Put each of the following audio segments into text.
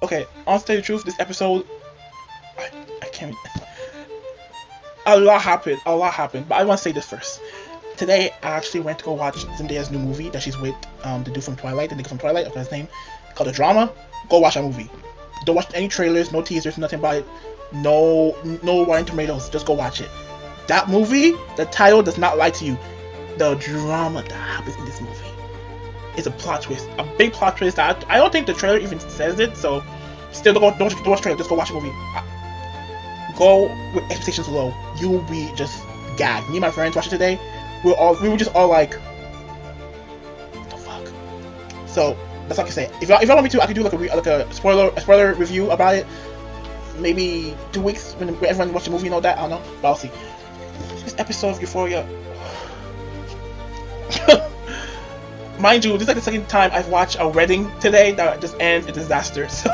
Okay, I'll tell you the truth. This episode, I, I can't. A lot happened. A lot happened. But I want to say this first. Today, I actually went to go watch Zendaya's new movie that she's with the dude from Twilight, the nigga from Twilight. I forgot his name. Called The Drama. Go watch that movie. Don't watch any trailers, no teasers, nothing about it. No Rotten Tomatoes. Just go watch it. That movie, the title does not lie to you. The drama that happens in this movie is a plot twist, a big plot twist that I don't think the trailer even says it. So, still don't watch the trailer. Just go watch the movie. Go with expectations low. You will be just gagged. Me and my friends watched it today. We were just all like, what the fuck? So that's all I can say. If y'all want me to, I could do like a spoiler review about it. Maybe 2 weeks when everyone watch the movie and all that. I don't know, but I'll see. This episode of Euphoria. Mind you, this is like the second time I've watched a wedding today that just ends in disaster. So,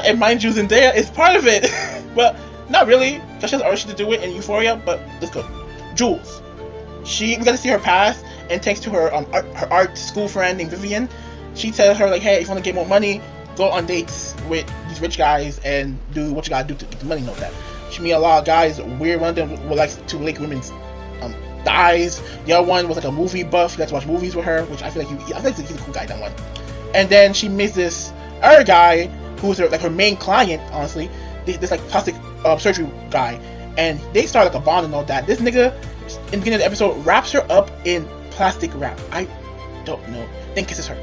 and mind you, Zendaya is part of it, but not really. Because she has already to do it in Euphoria. But let's go. Jules, we got to see her past, and thanks to her art school friend named Vivian, she tells her like, hey, if you want to get more money, go on dates with these rich guys and do what you gotta do to get the money. Know that. She meet a lot of guys. Weird, one of them would like to lick women's thighs. The other one was like a movie buff. He likes to watch movies with her, which I feel like he's a cool guy. That one. And then she meets this other guy who's her main client. Honestly, this like plastic surgery guy, and they start like a bond and all that. This nigga in the beginning of the episode wraps her up in plastic wrap. I don't know. Then kisses her.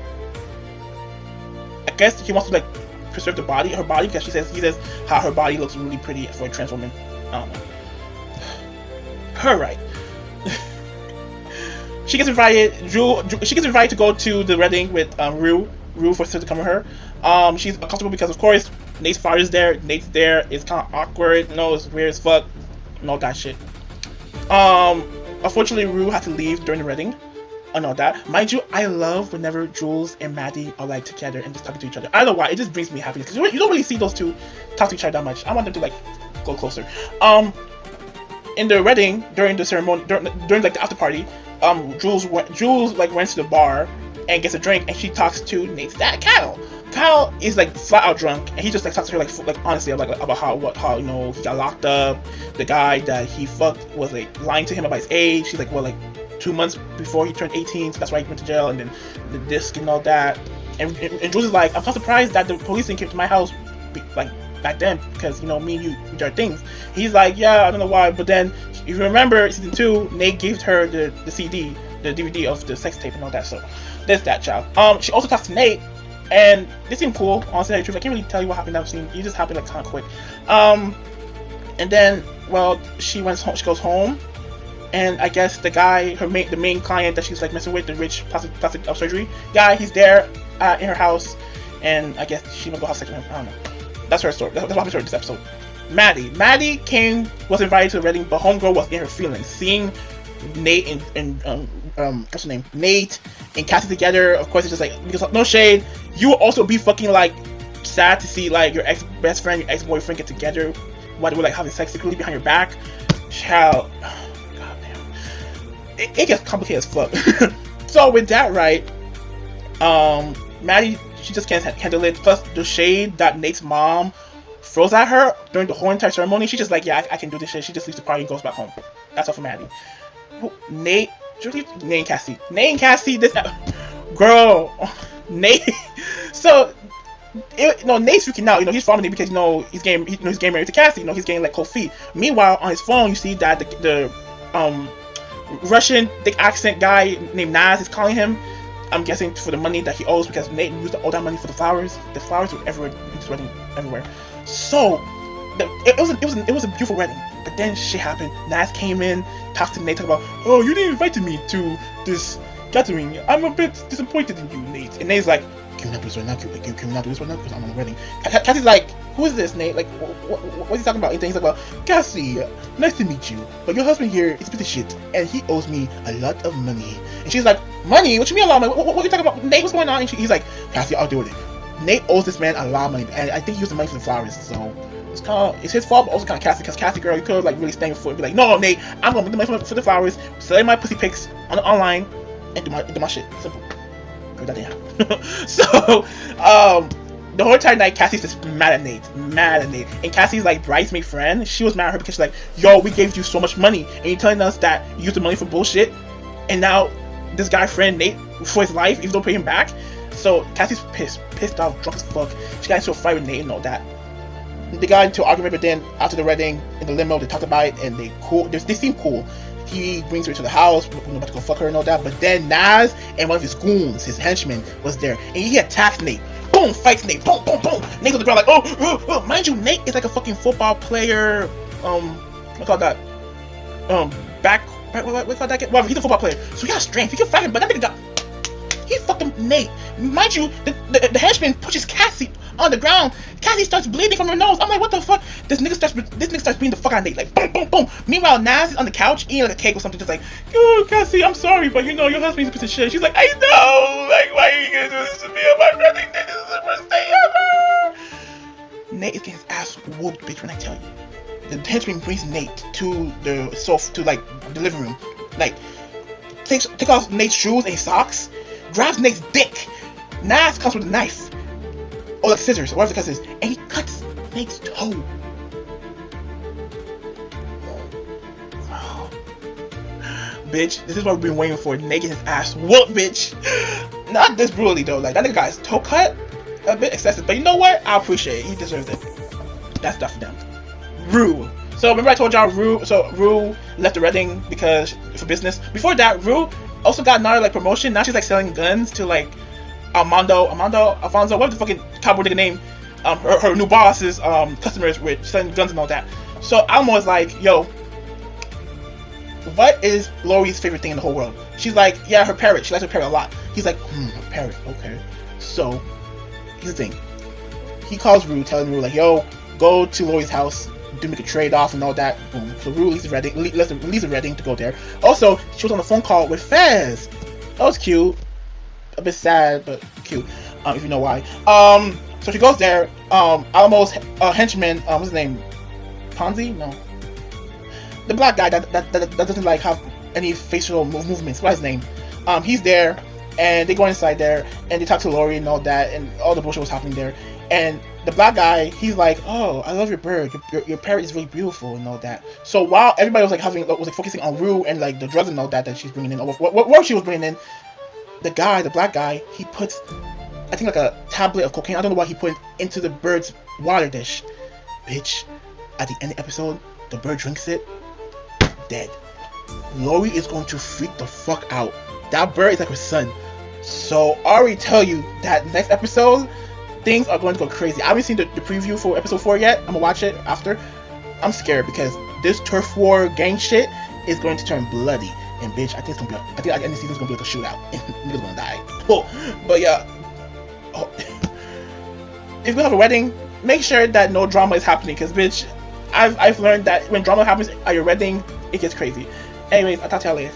I guess he wants to like preserve her body because he says how her body looks really pretty for a trans woman. I don't know. Her right. She gets invited. She gets invited to go to the wedding with Rue for her to come with her. She's uncomfortable because of course Nate's father's there. Nate's there. It's kind of awkward. No, it's weird as fuck. And all that shit. Unfortunately, Rue had to leave during the wedding. And all that. Mind you, I love whenever Jules and Maddie are like together and just talking to each other. I don't know why. It just brings me happiness because you don't really see those two talk to each other that much. I want them to like go closer. In the wedding, during the ceremony, during like the after party, Jules like went to the bar and gets a drink, and she talks to Nate's dad, Kyle. Kyle is like flat out drunk, and he just like talks to her like honestly about how he got locked up. The guy that he fucked was like lying to him about his age. She's like, well, like 2 months before he turned 18, so that's why he went to jail, and then the disc and all that. And Jules is like, I'm so surprised that the police didn't came to my house like back then, because me and you do our things. He's like, yeah, I don't know why, but then if you remember season 2, Nate gave her the CD, the DVD of the sex tape and all that. So there's that, child. She also talks to Nate, and this seemed cool. Honestly, I can't really tell you what happened in that scene. It just happened like kind of quick. And then she goes home, and I guess the guy, the main client that she's like messing with, the rich plastic surgery guy, he's there in her house, and I guess she must go have sex with him. I don't know. That's her story. That's what happened to her this episode. Maddie was invited to the wedding, but homegirl was in her feelings. Seeing Nate and what's her name? Nate and Cassie together, of course, it's just like, because no shade, you will also be fucking like sad to see like your ex-best friend, your ex-boyfriend get together while they were like having sex secretly behind your back. Child, god damn, it gets complicated as fuck. So with that, right, Maddie, she just can't handle it. Plus the shade that Nate's mom throws at her during the whole entire ceremony, she's just like, yeah, I can do this shit. She just leaves the party and goes back home. That's all for Maddie. Nate and Cassie, this girl, Nate. So, Nate's freaking out. He's following it because he's getting married to Cassie. He's getting like cold feet. Meanwhile, on his phone, you see that the Russian thick accent guy named Naz is calling him. I'm guessing for the money that he owes because Nate used all that money for the flowers. The flowers were everywhere in this wedding, everywhere. So it was a beautiful wedding. But then shit happened. Naz came in, talked to Nate, talked about, oh, you didn't invite me to this gathering. I'm a bit disappointed in you, Nate. And Nate's like, can we not do this right now? Can we not do this right now? Because I'm on a wedding. Cassie's like, who is this, Nate? Like, what's he talking about? And he's like, well, Cassie, nice to meet you. But your husband here is a piece of shit, and he owes me a lot of money. And she's like, money? What you mean a lot of money? What are you talking about? Nate, what's going on? And he's like, Cassie, I'll deal with it. Nate owes this man a lot of money, and I think he used the money for the flowers. So it's his fault, but also kind of Cassie, because Cassie, girl, you could have like really stand your foot and be like, no, Nate, I'm gonna make the money for the flowers, sell my pussy pics online, and do my shit. Simple. That didn't happen. So, the whole entire night, Cassie's just mad at Nate, and Cassie's like bridesmaid friend. She was mad at her because she's like, "Yo, we gave you so much money, and you're telling us that you used the money for bullshit, and now this guy friend Nate for his life, even though pay him back." So Cassie's pissed off, drunk as fuck. She got into a fight with Nate and all that. They got into an argument, but then after the wedding, in the limo, they talked about it and they seem cool. He brings her to the house, we're about to go fuck her and all that. But then Nas and one of his goons, his henchmen, was there, and he attacks Nate. Boom, fights Nate. Boom, boom, boom. Nate on the ground like, oh. Mind you, Nate is like a fucking football player. What call that? What call that? Well, he's a football player, so he has strength. He can fight him, but that nigga he fucked him Nate. Mind you, the henchman pushes Cassie on the ground. Cassie starts bleeding from her nose. I'm like, what the fuck? This nigga starts beating the fuck out of Nate. Like, boom, boom, boom. Meanwhile, Nas is on the couch eating like a cake or something, just like, yo, Cassie, I'm sorry, but you know, your husband's a piece of shit. She's like, I know. Like, why are you gonna do this to me on my wedding day? This is the worst day ever. Nate is getting his ass whooped, bitch, when I tell you. The henchman brings Nate to the living room. Like, take off Nate's shoes and his socks, grabs Nate's dick. Nas comes with a knife. Or like scissors, or whatever the case is, and he cuts Nate's toe. Bitch, this is what we've been waiting for. Nate getting his ass whooped, bitch. Not this brutally though. Like, that nigga got his toe cut. A bit excessive, but you know what? I appreciate it. He deserves it. That's stuff for them. Rue. So remember I told y'all Rue left the wedding because for business. Before that, Rue also got another like promotion. Now she's like selling guns to like Alfonso, what the fucking cowboy nigga name? Her new boss's customers with selling guns and all that. So Alma was like, yo, what is Lori's favorite thing in the whole world? She's like, yeah, her parrot. She likes her parrot a lot. He's like, her parrot, okay. So here's the thing. He calls Rue, telling Rue like, yo, go to Lori's house, do make a trade off and all that. Boom. So Rue leaves the Reading to go there. Also, she was on a phone call with Fez. That was cute. A bit sad, but cute. If you know why. So she goes there. Almo's henchman. What's his name? Ponzi? No. The black guy that doesn't like have any facial movements. What's his name? He's there, and they go inside there, and they talk to Lori and all that, and all the bullshit was happening there. And the black guy, he's like, oh, I love your bird. Your parrot is really beautiful and all that. So while everybody was like focusing on Rue and like the drugs and all that she's bringing in, or what she was bringing in, the black guy, he puts, I think like a tablet of cocaine. I don't know what he put into the bird's water dish. Bitch, at the end of the episode, the bird drinks it, dead. Lori is going to freak the fuck out. That bird is like her son. So I already tell you that next episode, things are going to go crazy. I haven't seen the preview for episode 4 yet. I'm gonna watch it after. I'm scared because this turf war gang shit is going to turn bloody. And bitch, I think at the end of the season it's gonna be like a shootout. And niggas gonna die. Oh, but yeah. Oh. If you have a wedding, make sure that no drama is happening. Cause bitch, I've learned that when drama happens at your wedding, it gets crazy. Anyways, I'll talk to y'all later.